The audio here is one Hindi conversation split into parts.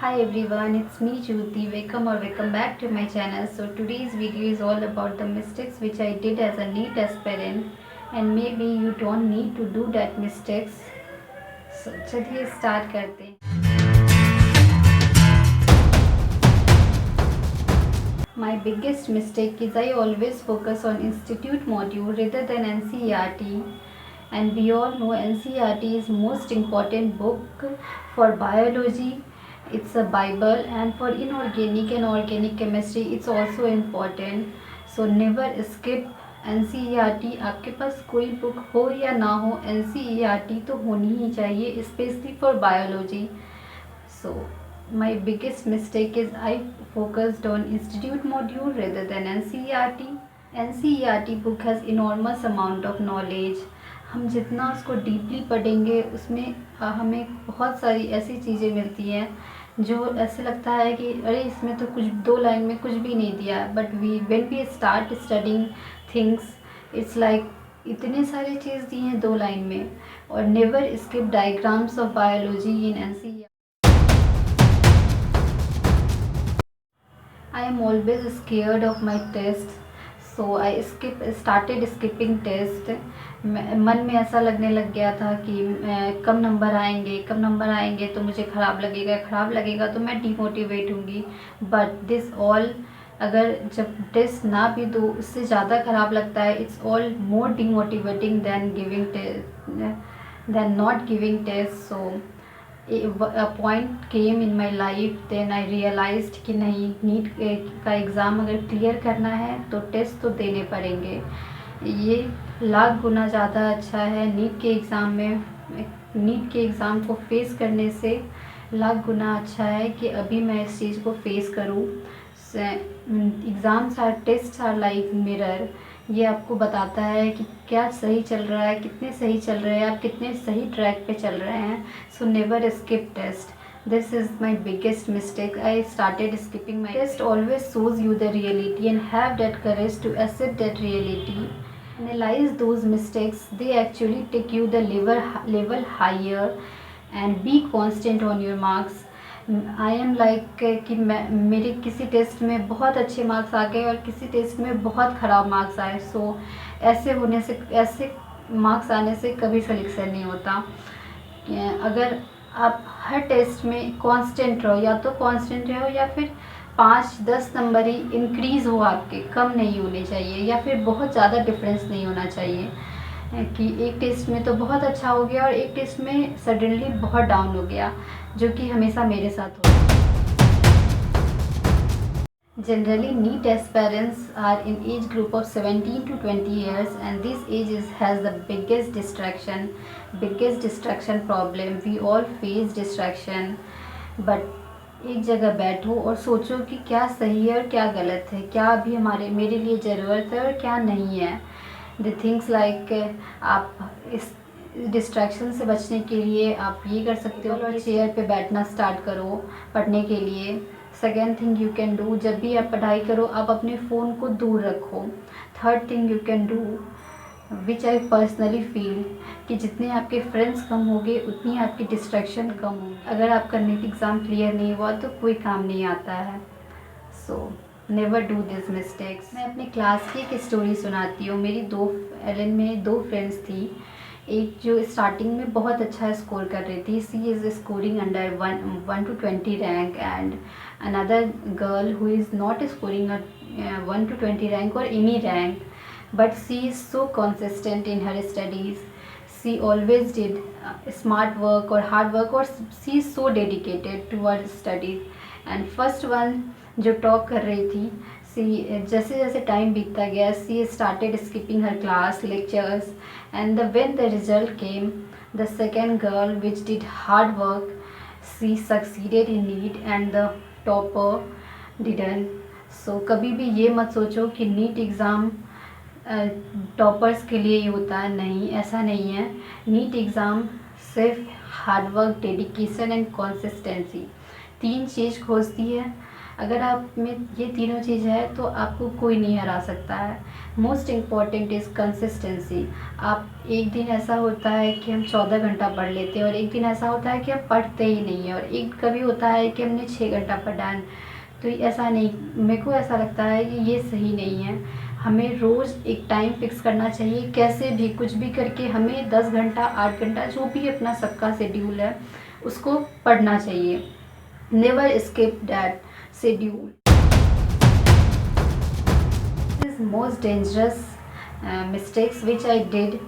Hi everyone, it's me Jyoti. Welcome back to my channel. So today's video is all about the mistakes which I did as a NEET aspirant, and maybe you don't need to do that mistakes. So चलिए start करते हैं. My biggest mistake is I always focus on institute module rather than NCERT. And we all know NCERT is most important book for biology. It's a bible, and for inorganic and organic chemistry it's also important. So never skip NCERT. आपके पास कोई बुक हो या ना हो, NCERT तो होनी ही चाहिए, specially for biology. So my biggest mistake is I focused on institute module rather than NCERT. NCERT book has enormous amount of knowledge. हम जितना उसको डीपली पढ़ेंगे उसमें हमें बहुत सारी ऐसी चीज़ें मिलती हैं जो ऐसे लगता है कि अरे इसमें तो कुछ 2 लाइन में कुछ भी नहीं दिया. But when we start studying things, it's like इतने सारी चीज़ दी हैं 2 लाइन में. और never skip diagrams of biology in NCERT. I am always scared of my tests, so I started skipping test. मन में ऐसा लगने लग गया था कि कम नंबर आएंगे तो मुझे ख़राब लगेगा तो मैं डिमोटिवेट होंगी. बट दिस ऑल, अगर जब टेस्ट ना भी दो उससे ज़्यादा ख़राब लगता है. It's all more demotivating than not giving test. So a point came in my life, then I realized कि नहीं, नीट का एग्ज़ाम अगर क्लियर करना है तो टेस्ट तो देने पड़ेंगे. ये लाख गुना ज़्यादा अच्छा है नीट के एग्ज़ाम को फेस करने से. लाख गुना अच्छा है कि अभी मैं इस चीज़ को फेस करूं. Exams are test are like mirror. ये आपको बताता है कि क्या सही चल रहा है, कितने सही चल रहे हैं आप, कितने सही ट्रैक पे चल रहे हैं. So never skip test. This is my biggest mistake. I started skipping my test. Always shows you the reality and have that courage to accept that reality. Analyze those mistakes. They actually take you the level higher and be constant on your marks. I am like कि मेरे किसी टेस्ट में बहुत अच्छे मार्क्स आ गए और किसी टेस्ट में बहुत ख़राब मार्क्स आए. सो ऐसे मार्क्स आने से कभी सिलेक्शन नहीं होता. अगर आप हर टेस्ट में कांस्टेंट रहो, या तो कांस्टेंट रहो या फिर 5-10 नंबर ही इंक्रीज़ हो, आपके कम नहीं होने चाहिए, या फिर बहुत ज़्यादा डिफरेंस नहीं होना चाहिए कि एक टेस्ट में तो बहुत अच्छा हो गया और एक टेस्ट में सडनली बहुत डाउन हो गया, जो कि हमेशा मेरे साथ हो. Generally, NEET aspirants are in age group of 17 to 20 years, and this age has the biggest distraction problem. We all face distraction, but एक जगह बैठो और सोचो कि क्या सही है और क्या गलत है, क्या अभी मेरे लिए ज़रूरत है और क्या नहीं है. द थिंग्स लाइक आप इस डिस्ट्रैक्शन से बचने के लिए आप ये कर सकते हो, और चेयर पे बैठना स्टार्ट करो पढ़ने के लिए. Second thing you can do, जब भी आप पढ़ाई करो आप अपने फ़ोन को दूर रखो. Third thing you can do, which I personally feel, कि जितने आपके फ्रेंड्स कम होंगे उतनी आपकी डिस्ट्रैक्शन कम होगी. अगर आपका नीट एग्ज़ाम क्लियर नहीं हुआ तो कोई काम नहीं आता है. So never do this mistakes. मैं अपने क्लास की एक स्टोरी सुनाती हूँ. मेरी एलन में 2 फ्रेंड्स थी. एक जो स्टार्टिंग में बहुत अच्छा स्कोर कर रही थी, she is scoring under 1 to 20 rank, and another girl who is not scoring 1 to 20 rank और any rank, but she is so consistent in her studies. She always did smart work और हार्ड वर्क, और she is so dedicated toward studies. And first one जो टॉप कर रही थी, जैसे जैसे टाइम बीतता गया, she started skipping her class lectures, and when the result came, the second girl which did hard work, she succeeded in NEET and the topper didn't. So कभी भी ये मत सोचो कि नीट एग्ज़ाम टॉपर्स के लिए ही होता है. नहीं, ऐसा नहीं है. नीट एग्ज़ाम सिर्फ hard work, dedication and consistency, 3 चीज़ खोजती है. अगर आप में ये तीनों चीज़ है तो आपको कोई नहीं हरा सकता है। Most important is consistency. आप एक दिन ऐसा होता है कि हम 14 घंटा पढ़ लेते हैं और एक दिन ऐसा होता है कि हम पढ़ते ही नहीं है, और एक कभी होता है कि हमने 6 घंटा पढ़ा है। तो ऐसा नहीं, मेरे को ऐसा लगता है कि ये सही नहीं है। हमें रोज़ एक टाइम फिक्स करना चाहिए, कैसे भी कुछ भी करके हमें 10 घंटा 8 घंटा जो भी अपना सबका शेड्यूल है उसको पढ़ना चाहिए। Never skip that schedule. This is most dangerous mistakes which I did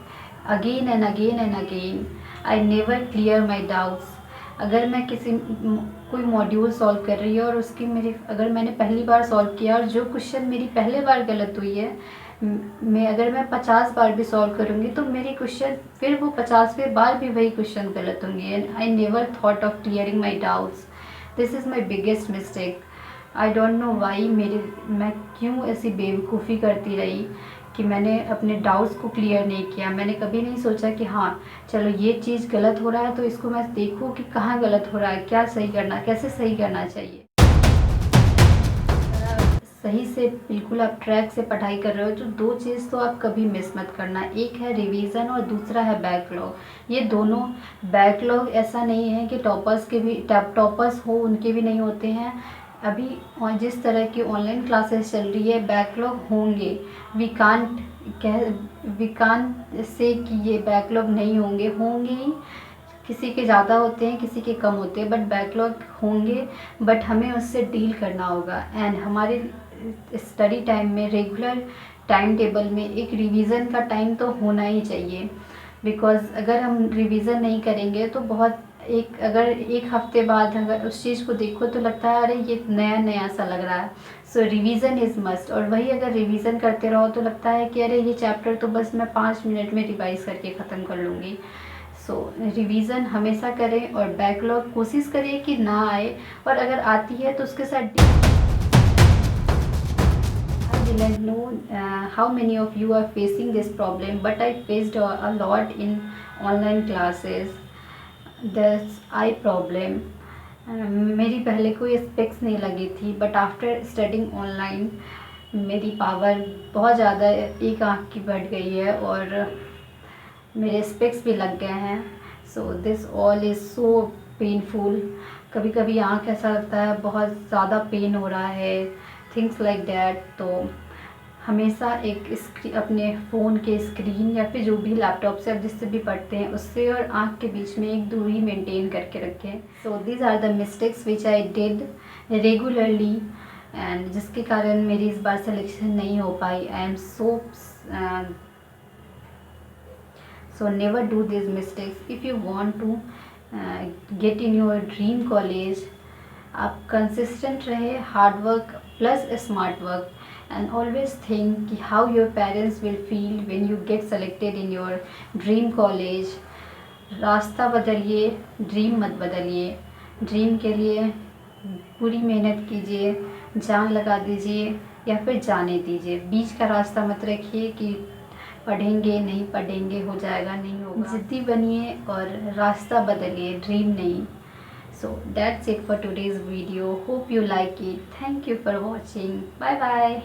again and again and again. I never clear my doubts. अगर मैं कोई मॉड्यूल सॉल्व कर रही है और उसकी अगर मैंने पहली बार सॉल्व किया और जो क्वेश्चन मेरी पहले बार गलत हुई है, अगर मैं 50 बार भी सॉल्व करूँगी तो मेरे क्वेश्चन फिर वो 50वें बार भी वही क्वेश्चन गलत होंगे। And I never thought of clearing my doubts. This is my biggest mistake. I don't know why मैं क्यों ऐसी बेवकूफ़ी करती रही कि मैंने अपने डाउट्स को क्लियर नहीं किया। मैंने कभी नहीं सोचा कि हाँ चलो ये चीज़ गलत हो रहा है तो इसको मैं देखूँ कि कहाँ गलत हो रहा है, क्या सही करना, कैसे सही करना चाहिए। सही से बिल्कुल आप ट्रैक से पढ़ाई कर रहे हो तो दो चीज़ तो आप कभी मिस मत करना, एक है रिवीजन और दूसरा है बैकलॉग। ये दोनों, बैकलॉग ऐसा नहीं है कि टॉपर्स हो उनके भी नहीं होते हैं। अभी और जिस तरह की ऑनलाइन क्लासेस चल रही है बैकलॉग होंगे। वी कांट से कि ये बैकलॉग नहीं होंगे, होंगे ही। किसी के ज़्यादा होते हैं किसी के कम होते हैं, बट बैकलॉग होंगे। बट हमें उससे डील करना होगा। एंड हमारे स्टडी टाइम में रेगुलर टाइम टेबल में एक रिवीजन का टाइम तो होना ही चाहिए। बिकॉज़ अगर हम रिवीजन नहीं करेंगे तो अगर एक हफ्ते बाद अगर उस चीज़ को देखो तो लगता है अरे ये नया नया सा लग रहा है। सो रिवीजन इज़ मस्ट। और वही अगर रिवीजन करते रहो तो लगता है कि अरे ये चैप्टर तो बस मैं 5 मिनट में रिवाइज़ करके ख़त्म कर लूँगी। सो रिवीजन हमेशा करें और बैकलॉग कोशिश करें कि ना आए, और अगर आती है तो उसके साथ I didn't know how many of you are facing this problem, but I faced a lot in online classes. This eye problem. मेरी पहले कोई स्पेक्स नहीं लगी थी, बट आफ्टर स्टडिंग ऑनलाइन मेरी पावर बहुत ज़्यादा एक आँख की बढ़ गई है और मेरे स्पेक्स भी लग गए हैं। So this all is so painful. कभी कभी आँख ऐसा लगता है बहुत ज़्यादा पेन हो रहा है, थिंग्स लाइक दैट। तो हमेशा अपने फ़ोन के स्क्रीन या फिर जो भी लैपटॉप से आप जिससे भी पढ़ते हैं उससे और आँख के बीच में एक दूरी मेंटेन करके रखें। So these are the mistakes which I did regularly, and जिसके कारण मेरी इस बार सिलेक्शन नहीं हो पाई। I am so never do these mistakes if you want to get in your dream college। आप कंसिस्टेंट रहे, hard work plus smart work, and always think कि how your parents will feel when you get selected in your dream college. रास्ता बदलिए, ड्रीम मत बदलिए। ड्रीम के लिए पूरी मेहनत कीजिए, जान लगा दीजिए या फिर जाने दीजिए। बीच का रास्ता मत रखिए कि पढ़ेंगे नहीं पढ़ेंगे, हो जाएगा नहीं होगा। जिद्दी बनिए और रास्ता बदलिए, ड्रीम नहीं। So that's it for today's video. Hope you like it. Thank you for watching. Bye bye.